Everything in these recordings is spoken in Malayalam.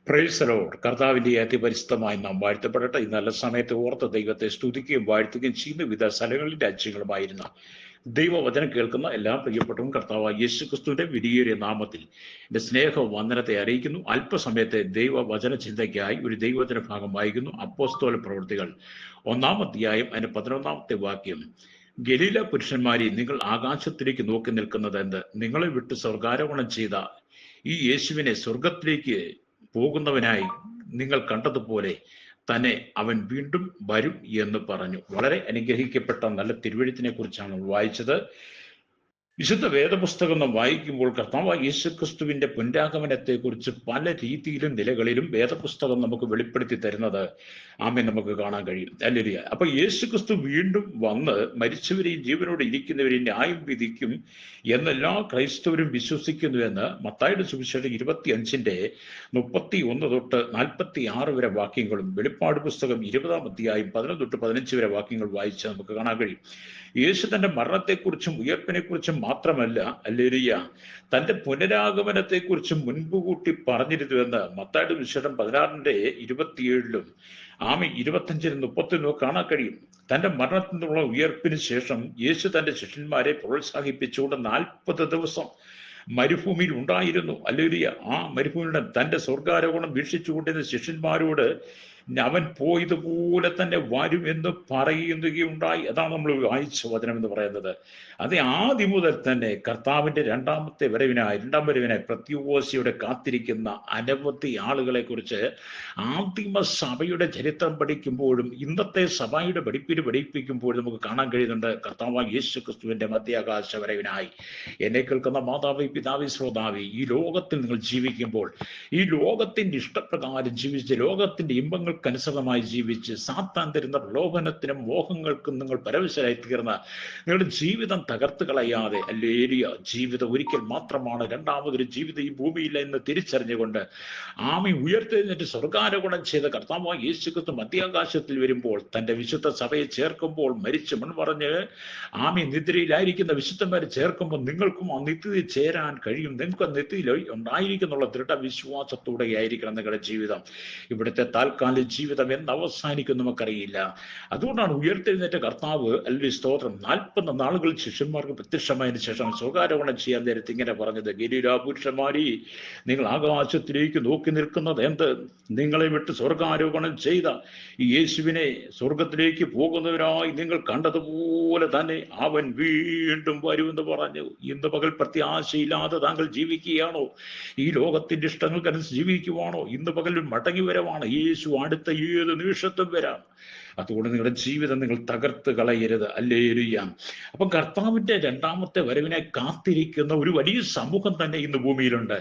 Praise the Lord. കർത്താവിന്റെ അതിപരിശുദ്ധമായി നാം വാഴ്ത്തപ്പെടട്ടെ. ഈ നല്ല സമയത്ത് ഓർത്ത് ദൈവത്തെ സ്തുതിക്കുകയും വാഴ്ത്തുകയും ചെയ്യുന്ന വിവിധ സ്ഥലങ്ങളിൽ രാജ്യങ്ങളുമായിരുന്ന ദൈവവചനം കേൾക്കുന്ന എല്ലാ പ്രിയപ്പെട്ടവും കർത്താവായ യേശു ക്രിസ്തുവിന്റെ വിലയേറിയ നാമത്തിൽ എന്റെ സ്നേഹ വന്ദനത്തെ അറിയിക്കുന്നു. അല്പസമയത്തെ ദൈവവചന ചിന്തയ്ക്കായി ഒരു ദൈവവചന ഭാഗം വായിക്കുന്നു. അപ്പോസ്തല പ്രവൃത്തികൾ 1-ാം അധ്യായം അതിന്റെ 11-ാമത്തെ വാക്യം. ഗലീല പുരുഷന്മാരെ, നിങ്ങൾ ആകാശത്തിലേക്ക് നോക്കി നിൽക്കുന്നത് എന്ത്? നിങ്ങളെ വിട്ട് സ്വർഗാരോഹണം ചെയ്ത ഈ യേശുവിനെ സ്വർഗത്തിലേക്ക് പോകുന്നവനായി നിങ്ങൾ കണ്ടതുപോലെ തന്നെ അവൻ വീണ്ടും വരും എന്ന് പറഞ്ഞു. വളരെ അനുഗ്രഹിക്കപ്പെട്ട നല്ല തിരുവെഴുത്തിനെ കുറിച്ചാണ് വായിച്ചത്. വിശുദ്ധ വേദപുസ്തകം നാം വായിക്കുമ്പോൾ കർത്താവായ യേശുക്രിസ്തുവിന്റെ പുനരാഗമനത്തെക്കുറിച്ച് പല രീതിയിലും നിലകളിലും വേദപുസ്തകം നമുക്ക് വെളിപ്പെടുത്തി തരുന്നത് ആമേൻ നമുക്ക് കാണാൻ കഴിയും. ഹല്ലേലൂയ. അപ്പൊ യേശുക്രിസ്തു വീണ്ടും വന്ന് മരിച്ചവരെയും ജീവനോടെ ഇരിക്കുന്നവരെയും ന്യായം വിധിക്കും എന്നെല്ലാ ക്രൈസ്തവരും വിശ്വസിക്കുന്നു എന്ന് മത്തായിയുടെ സുവിശേഷം 25:31 തൊട്ട് 46 വരെ വാക്യങ്ങളും വെളിപ്പാട് പുസ്തകം 20-ാം അധ്യായം 11 തൊട്ട് 15 വരെ വാക്യങ്ങൾ വായിച്ച് നമുക്ക് കാണാൻ കഴിയും. യേശു തന്റെ മരണത്തെക്കുറിച്ചും ഉയർപ്പിനെക്കുറിച്ചും മാത്രമല്ല, ഹല്ലേലൂയ, തന്റെ പുനരാഗമനത്തെക്കുറിച്ചും മുൻകൂട്ടി പറഞ്ഞിരുന്നുവെന്ന് മത്തായിയുടെ സുവിശേഷം 16:27 25-30 കാണാൻ കഴിയും. തന്റെ മരണത്തിൽ നിന്നുള്ള ഉയർപ്പിന് ശേഷം യേശു തന്റെ ശിഷ്യന്മാരെ പ്രോത്സാഹിപ്പിച്ചുകൊണ്ട് 40 ദിവസം മരുഭൂമിയിൽ ഉണ്ടായിരുന്നു. ഹല്ലേലൂയ. ആ മരുഭൂമിയുടെ തന്റെ സ്വർഗാരോഹണം വീക്ഷിച്ചുകൊണ്ടിരുന്ന ശിഷ്യന്മാരോട് അവൻ പോയതുപോലെ തന്നെ വരും എന്ന് പറയുകയുണ്ടായി. അതാണ് നമ്മൾ വായിച്ച വചനം എന്ന് പറയുന്നത്. അത് ആദ്യം മുതൽ തന്നെ കർത്താവിന്റെ രണ്ടാം വരവിനായി പ്രത്യുവോശയോടെ കാത്തിരിക്കുന്ന അനവധി ആളുകളെ കുറിച്ച് ആദിമ സഭയുടെ ചരിത്രം പഠിക്കുമ്പോഴും ഇന്നത്തെ സഭയുടെ പഠിപ്പിക്കുമ്പോഴും നമുക്ക് കാണാൻ കഴിയുന്നുണ്ട്. കർത്താവായ യേശു ക്രിസ്തുവിന്റെ മധ്യാകാശ വരവിനായി എന്നെ കേൾക്കുന്ന മാതാവി, പിതാവി, ശ്രോതാവി, ഈ ലോകത്തിൽ നിങ്ങൾ ജീവിക്കുമ്പോൾ ഈ ലോകത്തിന്റെ ഇഷ്ടപ്രകാരം ജീവിച്ച് ലോകത്തിന്റെ ഇമ്പങ്ങൾക്കനുസൃതമായി ജീവിച്ച് സാത്താൻ തരുന്ന പ്രലോഭനത്തിനും മോഹങ്ങൾക്കും നിങ്ങൾ പരവശരായി തീർന്ന നിങ്ങളുടെ ജീവിതം തകർത്ത് കളയാതെ, ഹല്ലേലൂയ, ജീവിതം ഒരിക്കൽ മാത്രമാണ്, രണ്ടാമതൊരു ജീവിതം ഈ ഭൂമിയില്ല എന്ന് തിരിച്ചറിഞ്ഞുകൊണ്ട് ആമി ഉയർത്തെഴുന്നേറ്റ് സ്വർഗാരോഹണം ചെയ്ത കർത്താവായ യേശുക്രിസ്തു മധ്യാകാശത്തിൽ വരുമ്പോൾ തന്റെ വിശുദ്ധ സഭയെ ചേർക്കുമ്പോൾ മരിച്ച് മൺമറഞ്ഞ് ആമി നിദ്രയിലായിരിക്കുന്ന വിശുദ്ധന്മാരെ ചേർക്കുമ്പോൾ നിങ്ങൾക്കും ആ നിത്യതയിൽ ചേരാൻ കഴിയും. നിങ്ങൾക്ക് ആ നിത്യതയിൽ ഉണ്ടായിരിക്കുന്നുള്ള ദൃഢവിശ്വാസത്തോടെ ആയിരിക്കണം നിങ്ങളുടെ ജീവിതം. ഇവിടുത്തെ താൽക്കാലിക ജീവിതം എന്ന് അവസാനിക്കും നമുക്കറിയില്ല. അതുകൊണ്ടാണ് ഉയർത്തെഴുന്നേറ്റ കർത്താവ്, അല്ലെങ്കിൽ സ്തോത്രം, 40 നാളുകൾ ശിഷ്യന്മാർക്ക് പ്രത്യക്ഷമായതിനു ശേഷം സ്വർഗാരോഹണം ചെയ്യാൻ നേരത്തെ ഇങ്ങനെ പറഞ്ഞത്: ഗലീല പുരുഷന്മാരെ, നിങ്ങൾ ആകാശത്തിലേക്ക് നോക്കി നിൽക്കുന്നത് എന്ത്? നിങ്ങളെ വിട്ട് സ്വർഗാരോഹണം ചെയ്ത ഈ യേശുവിനെ സ്വർഗത്തിലേക്ക് പോകുന്നവരായി നിങ്ങൾ കണ്ടതുപോലെ തന്നെ അവൻ വീണ്ടും വരുമെന്ന് പറഞ്ഞു. ഇന്ന് പകൽ പ്രത്യാശയില്ലാതെ താങ്കൾ ജീവിക്കുകയാണോ? ഈ ലോകത്തിന്റെ ഇഷ്ടങ്ങൾക്കനുസരിച്ച് ജീവിക്കുവാണോ? ഇന്ന് പകൽ മടങ്ങി വരവാണ്. യേശു അടുത്ത ഏത് നിമിഷത്തും വരാം. അതുകൊണ്ട് നിങ്ങളുടെ ജീവിതം നിങ്ങൾ തകർത്ത് കളയരുത്. ഹല്ലേലൂയ. അപ്പൊ കർത്താവിന്റെ രണ്ടാമത്തെ വരവിനെ കാത്തിരിക്കുന്ന ഒരു വലിയ സമൂഹം തന്നെ ഇന്ന് ഭൂമിയിലുണ്ട്.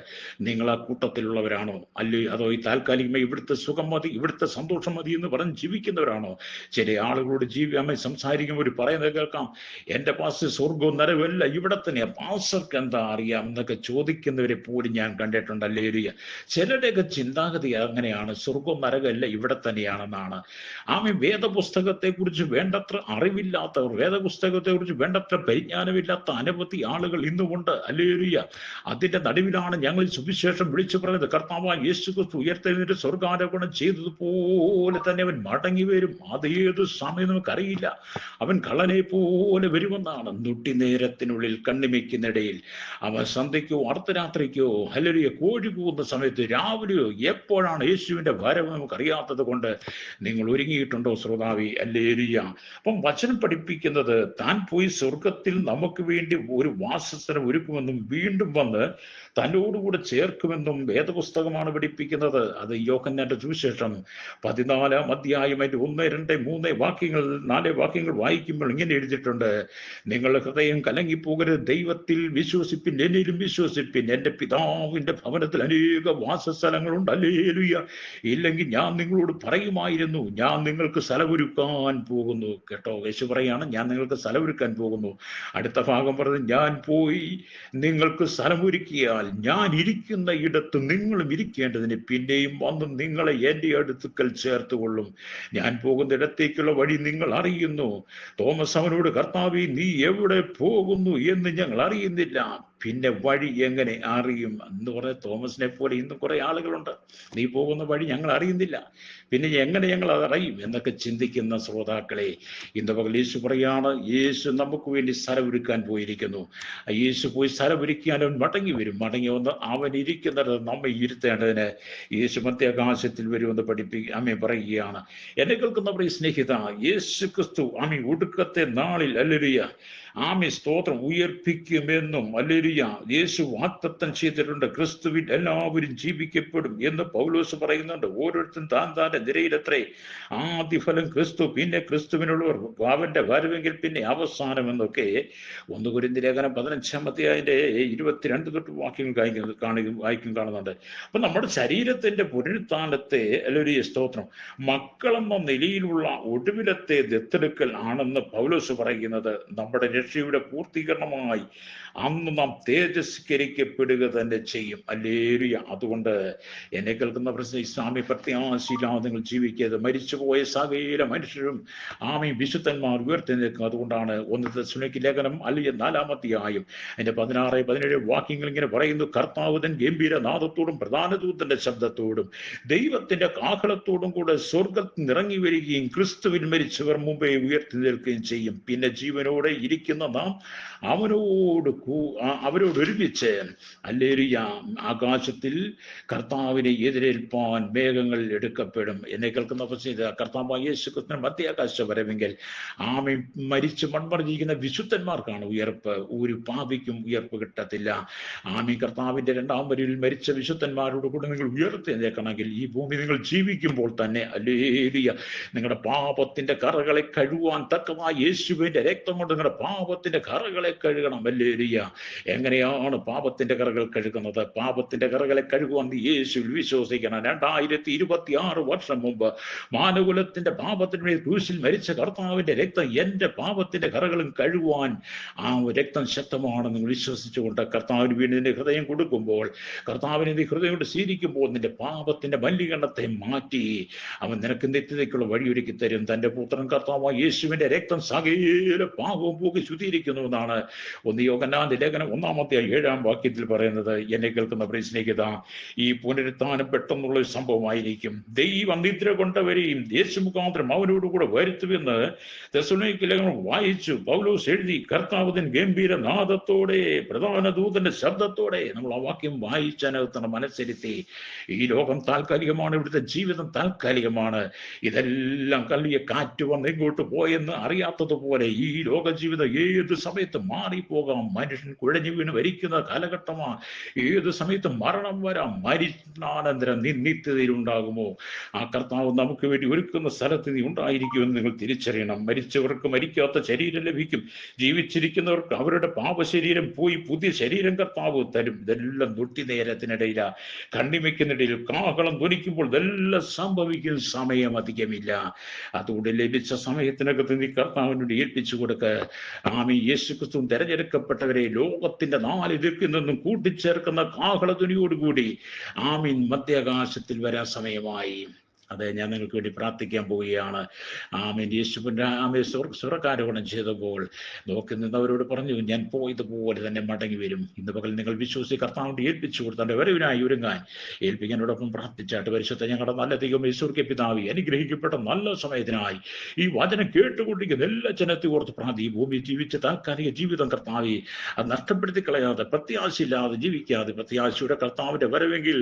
നിങ്ങൾ ആ കൂട്ടത്തിലുള്ളവരാണോ? അല്ലേ അതോ ഈ താൽക്കാലികമായി ഇവിടുത്തെ സുഖം മതി, ഇവിടുത്തെ സന്തോഷം മതി എന്ന് പറഞ്ഞ് ജീവിക്കുന്നവരാണോ? ചില ആളുകളോട് അമ്മ സംസാരിക്കുമ്പോൾ ഒരു പറയുന്നത് കേൾക്കാം: എന്റെ പാസ് സ്വർഗവും നരകമല്ല, ഇവിടെ തന്നെയാ, പാസ്റ്റർക്ക് എന്താ അറിയാം എന്നൊക്കെ ചോദിക്കുന്നവരെ പോലും ഞാൻ കണ്ടിട്ടുണ്ട്. ഹല്ലേലൂയ. ചിലരുടെയൊക്കെ ചിന്താഗതി അങ്ങനെയാണ്, സ്വർഗവും നരകമല്ല, ഇവിടെ തന്നെയാണെന്നാണ്. വേദപുസ്തകത്തെ കുറിച്ച് വേണ്ടത്ര അറിവില്ലാത്തവർ, വേദപുസ്തകത്തെ കുറിച്ച് വേണ്ടത്ര പരിജ്ഞാനമില്ലാത്ത അനവധി ആളുകൾ ഇന്നുമുണ്ട്. ഹല്ലേലൂയ. അതിന്റെ നടുവിലാണ് ഞങ്ങൾ സുവിശേഷം വിളിച്ചു പറയുന്നത്: കർത്താവായ യേശുക്രിസ്തു ഉയർത്തെഴുന്നേറ്റ് സ്വർഗാരോഹണം ചെയ്തതുപോലെ തന്നെ അവൻ മടങ്ങി വരും. അതേത് സമയം നമുക്കറിയില്ല. അവൻ കള്ളനെ പോലെ വരുമെന്നാണ്. നുട്ടി നേരത്തിനുള്ളിൽ കണ്ണിമയ്ക്കുന്നിടയിൽ അവൻ സന്ധ്യയ്ക്കോ അർദ്ധരാത്രിക്കോ, ഹല്ലേലൂയ, കോഴി കൂവുന്ന സമയത്ത്, രാവിലെയോ, എപ്പോഴാണ് യേശുവിന്റെ വരവ് നമുക്കറിയാത്തത് കൊണ്ട് നിങ്ങൾ ഒരുങ്ങിയിട്ടുണ്ടോ ശ്രോതാവി? ഹല്ലേലൂയ. അപ്പം വചനം പഠിപ്പിക്കുന്നത് താൻ പോയി സ്വർഗത്തിൽ നമുക്ക് വേണ്ടി ഒരു വാസസ്ഥലം ഒരുക്കുമെന്നും വീണ്ടും വന്ന് തന്നോടുകൂടെ ചേർക്കുമെന്നും വേദപുസ്തകമാണ് പഠിപ്പിക്കുന്നത്. അത് യോഹന്നാന്റെ സുവിശേഷം 14-ാം അധ്യായം 1, 2, 3 വാക്യങ്ങൾ 4 വാക്യങ്ങൾ വായിക്കുമ്പോൾ ഇങ്ങനെ എഴുതിയിട്ടുണ്ട്: നിങ്ങളുടെ ഹൃദയം കലങ്ങിപ്പോകരുത്, ദൈവത്തിൽ വിശ്വസിപ്പിൻ, എന്നിലും വിശ്വസിപ്പിൻ. എന്റെ പിതാവിന്റെ ഭവനത്തിൽ അനേക വാസസ്ഥലങ്ങളുണ്ട്. ഹല്ലേലൂയ. ഇല്ലെങ്കിൽ ഞാൻ നിങ്ങളോട് പറയുമായിരുന്നു, ഞാൻ നിങ്ങൾക്ക് സ്ഥലമൊരുക്കാൻ പോകുന്നു. കേട്ടോ, യേശു പറയാണ്, ഞാൻ നിങ്ങൾക്ക് സ്ഥലമൊരുക്കാൻ പോകുന്നു. അടുത്ത ഭാഗം പറഞ്ഞത്: ഞാൻ പോയി നിങ്ങൾക്ക് സ്ഥലമൊരുക്കിയാൽ ഞാൻ ഇരിക്കുന്ന ഇടത്ത് നിങ്ങളും ഇരിക്കേണ്ടതിന് പിന്നെയും വന്ന് നിങ്ങളെ എൻ്റെ അടുത്തുക്കൽ ചേർത്തുകൊള്ളും. ഞാൻ പോകുന്ന ഇടത്തേക്കുള്ള വഴി നിങ്ങൾ അറിയുന്നു. തോമസ് അവനോട്: കർത്താവേ, നീ എവിടെ പോകുന്നു എന്ന് ഞങ്ങൾ അറിയുന്നില്ല. പിന്നെ വഴി എങ്ങനെ അറിയും എന്ന് പറഞ്ഞ തോമസിനെ പോലെ ഇന്നും കുറെ ആളുകളുണ്ട്. നീ പോകുന്ന വഴി ഞങ്ങൾ അറിയുന്നില്ല, പിന്നെ എങ്ങനെ ഞങ്ങൾ അത് അറിയും എന്നൊക്കെ ചിന്തിക്കുന്ന ശ്രോതാക്കളെ, ഇന്ന് പകൽ യേശു പറയാണ്, യേശു നമുക്ക് വേണ്ടി സ്ഥലമൊരുക്കാൻ പോയിരിക്കുന്നു. യേശു പോയി സ്ഥലമൊരുക്കിയാൽ അവൻ മടങ്ങി വരും. മടങ്ങി വന്ന് അവൻ ഇരിക്കുന്നത് നമ്മെ ഇരുത്തേണ്ടതിന് യേശു മധ്യാകാശത്തിൽ വരുമെന്ന് അമ്മ പറയുകയാണ്. എന്നെ കേൾക്കുന്നവരെ സ്നേഹിത, യേശു ക്രിസ്തു ഒടുക്കത്തെ നാളിൽ ഹല്ലേലൂയ സ്തോത്രം ഉയർപ്പിക്കുമെന്നും ഹല്ലേലൂയ യേശു വാഗ്ദത്തം ചെയ്തിട്ടുണ്ട്. ക്രിസ്തുവിൽ എല്ലാവരും ജീവിക്കപ്പെടും എന്ന് പൗലോസ് പറയുന്നുണ്ട്. ഓരോരുത്തരും താൻ താന്റെ നിരയിലത്രേ. ആദ്യഫലം ക്രിസ്തു, പിന്നെ ക്രിസ്തുവിനുള്ളവർ, അവന്റെ വരവെങ്കിൽ പിന്നെ അവസാനം എന്നൊക്കെ 1 കൊരിന്ത്യർ ലേഖനം 15 22 തൊട്ട് വാക്യങ്ങൾ വായിക്കും കാണുന്നുണ്ട്. അപ്പൊ നമ്മുടെ ശരീരത്തിന്റെ പുനരുത്ഥാനത്തെ ഹല്ലേലൂയ സ്തോത്രം മക്കളെന്ന നിലയിലുള്ള ഒടുവിലത്തെ ദത്തെടുക്കൽ ആണെന്ന് പൗലോസ് പറയുന്നത്. നമ്മുടെ രക്ഷയുടെ പൂർത്തീകരണമായി അന്ന് നാം തേജസ്കരിക്കപ്പെടുക തന്നെ ചെയ്യും. ഹല്ലേലൂയ. അതുകൊണ്ട് എന്നെ കേൾക്കുന്ന ഇസ്ലാമി പ്രത്യാശയില്ലാതെ നിങ്ങൾ ജീവിക്കരുത്. മരിച്ചുപോയ സകല മനുഷ്യരും വിശുദ്ധന്മാർ ഉയർത്തെഴുന്നേൽക്കും. അതുകൊണ്ടാണ് 1 തെസ്സലോനിക്യ ലേഖനം 4-ാം അധ്യായം അതിന്റെ 16-17 വാക്യങ്ങൾ ഇങ്ങനെ പറയുന്നു: കർത്താവ് തൻ ഗംഭീരനാദത്തോടും പ്രധാന ദൂതന്റെ ശബ്ദത്തോടും ദൈവത്തിന്റെ കാഹളത്തോടും കൂടെ സ്വർഗ്ഗത്തിൽ നിറങ്ങി വരികയും ക്രിസ്തുവിൽ മരിച്ചവർ മുമ്പേ ഉയർത്തി നിൽക്കുകയും ചെയ്യും. പിന്നെ ജീവനോടെ ഇരിക്കുന്ന നാം അവരോട് ഒരുമിച്ച് ഹല്ലേലൂയ ആകാശത്തിൽ കർത്താവിനെ എതിരേൽപ്പാൻ മേഘങ്ങൾ എടുക്കപ്പെടും. എന്നെ കേൾക്കുന്ന കർത്താവായ യേശു ക്രിസ്തുവിന്റെ മധ്യാകാശ വരവെങ്കിൽ മരിച്ച് മൺമറിഞ്ഞിരിക്കുന്ന വിശുദ്ധന്മാർക്കാണ് ഉയർപ്പ്. ഒരു പാപിക്കും ഉയർപ്പ് കിട്ടത്തില്ല. കർത്താവിന്റെ 2ാം വരവിൽ മരിച്ച വിശുദ്ധന്മാരോട് കൂടെ നിങ്ങൾ ഉയർത്തെഴുന്നേൽക്കണമെങ്കിൽ ഈ ഭൂമി നിങ്ങൾ ജീവിക്കുമ്പോൾ തന്നെ ഹല്ലേലൂയ നിങ്ങളുടെ പാപത്തിന്റെ കറകളെ കഴുകുവാൻ തക്കമായ യേശുവിന്റെ രക്തം കൊണ്ട് നിങ്ങളുടെ പാപത്തിന്റെ കറകളെ കഴുകണം. ഹല്ലേലൂയ. എങ്ങനെയാണ് പാപത്തിന്റെ കറകൾ കഴുകുന്നത്? പാപത്തിന്റെ കറകളെ കഴുകുവാൻ യേശുവിൽ വിശ്വസിക്കണം. 2026 വർഷം മുമ്പ് മാനകുലത്തിന്റെ പാപത്തിന് വേണ്ടി ക്രൂശിൽ മരിച്ച കർത്താവിന്റെ രക്തം എന്റെ പാപത്തിന്റെ കറകളും കഴുകുവാൻ രക്തം ശക്തമാണ്. നിങ്ങൾ വിശ്വസിച്ചുകൊണ്ട് കർത്താവിന് വേണ്ടി നിന്റെ ഹൃദയം കൊടുക്കുമ്പോൾ, കർത്താവിനെ നീ ഹൃദയം കൊണ്ട് സ്വീകരിക്കുമ്പോൾ നിന്റെ പാപത്തിന്റെ മലിനീകരണത്തെ മാറ്റി അവൻ നിനക്ക് നിത്യതയ്ക്കുള്ള വഴിയൊരുക്കി തരും. തന്റെ പുത്രൻ കർത്താവായ യേശുവിന്റെ രക്തം സകല പാപവും പോകി ശുദ്ധീകരിക്കുന്നുവെന്നാണ് 1 യോഹന്നാന്റെ ലേഖനം 1-ാം വാക്യത്തിൽ പറയുന്നത്. എന്നെ കേൾക്കുന്ന സ്നേഹിത, ഈ പുനരുത്ഥാനം പെട്ടെന്നുള്ള ഒരു സംഭവമായിരിക്കും. ദൈവം നിദ്ര കൊണ്ടവരെയും യേശു മുഖാന്തരം അവനോടുകൂടെ വരുത്തുമെന്ന് തെസ്സലോനിക്യ ലേഖനം വായിച്ചു. പൗലോസ് എഴുതി, കർത്താവിൻ ഗംഭീര നാദത്തോടെ പ്രധാന ദൂതന്റെ ശബ്ദത്തോടെ. നമ്മൾ ആ വാക്യം വായിച്ചതിനകത്താണ് മനസ്സിരുത്തി. ഈ ലോകം താൽക്കാലികമാണ്, ഇവിടുത്തെ ജീവിതം താൽക്കാലികമാണ്. ഇതെല്ലാം കല്ലിയ കാറ്റ് വന്ന് ഇങ്ങോട്ട് പോയെന്ന് അറിയാത്തതുപോലെ ഈ ലോക ജീവിതം ഏത് സമയത്ത് മാറിപ്പോകാം. മനുഷ്യൻ കുഴഞ്ഞു വീണ് മരിക്കുന്ന കാലഘട്ടമാണ്. ഏത് സമയത്ത് മരണം വരാം. മരണാനന്തരം നീ നിത്യതയിലുണ്ടാകുമോ? ആ കർത്താവ് നമുക്ക് വേണ്ടി ഒരുക്കുന്ന സ്ഥലത്ത് നീ ഉണ്ടായിരിക്കുമെന്ന് നിങ്ങൾ തിരിച്ചറിയണം. മരിച്ചവർക്ക് മരിക്കാത്ത ശരീരം ലഭിക്കും. ജീവിച്ചിരിക്കുന്നവർക്ക് അവരുടെ പാപശരീരം പോയി പുതിയ ശരീരം കർത്താവ് തരും. ഇതെല്ലാം തൊട്ടി നേരത്തിനിടയില, കണ്ണിമയ്ക്കുന്നിടയിൽ കാഹളം ധ്വനിക്കുമ്പോൾ ഇതെല്ലാം സംഭവിക്കുന്ന സമയം അധികമില്ല. അതുകൊണ്ട് ലഭിച്ച സമയത്തിനകത്ത് നീ കർത്താവിനോട് ഏൽപ്പിച്ചു കൊടുക്ക. യേശു ക്രിസ്തു തെരഞ്ഞെടുക്കപ്പെട്ടവരെ ലോകത്തിന്റെ 4 ദിക്കിൽ നിന്നും കൂട്ടിച്ചേർക്കുന്ന കാഹളധ്വനിയോടുകൂടി മധ്യാകാശത്തിൽ വരാൻ സമയമായി. അതെ, ഞാൻ നിങ്ങൾക്ക് വേണ്ടി പ്രാർത്ഥിക്കാൻ പോവുകയാണ്. യേശുവിന്റെ സ്വർഗ്ഗാരോഹണം ചെയ്തപ്പോൾ നോക്കി നിന്നവരോട് പറഞ്ഞു, ഞാൻ പോയതുപോലെ തന്നെ മടങ്ങി വരും. ഇന്ന് പകൽ നിങ്ങൾ വിശ്വസിച്ച് കർത്താവിന്റെ ഏൽപ്പിച്ചു കൊടുത്തവന്റെ വരവിനായി ഒരുങ്ങാൻ ഏൽപ്പിക്കാനോടൊപ്പം പ്രാർത്ഥിച്ചാട്ട്. പരിശുദ്ധ ഞങ്ങളുടെ നല്ല ദൈവം യേശുവിന്റെ പിതാവേ, അനുഗ്രഹിക്കപ്പെട്ട നല്ല സമയത്തിനായി ഈ വചനം കേട്ടുകൊണ്ടിരിക്കുന്ന എല്ലാ ജനത്തെ ഓർത്ത് ഈ ഭൂമി ജീവിച്ച താൽക്കാലിക ജീവിതം കർത്താവെ അത് നഷ്ടപ്പെടുത്തി കളയാതെ, പ്രത്യാശയില്ലാതെ ജീവിക്കാതെ, പ്രത്യാശയുടെ കർത്താവിന്റെ വരവെങ്കിൽ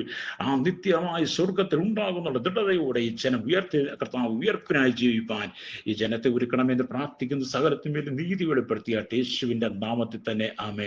നിത്യമായ സ്വർഗത്തിൽ ഉണ്ടാകുന്നുള്ള ദൃഢതയോടെ ഈ ജനം കർത്താവ് ഉയർപ്പിനായി ജീവിപ്പാൻ ഈ ജനത്തെ ഒരുക്കണമെന്ന് പ്രാർത്ഥിക്കുന്ന സകലത്തിന്മേലും നീതി വെളിപ്പെടുത്തിയ യേശുവിന്റെ നാമത്തിൽ തന്നെ ആമേൻ.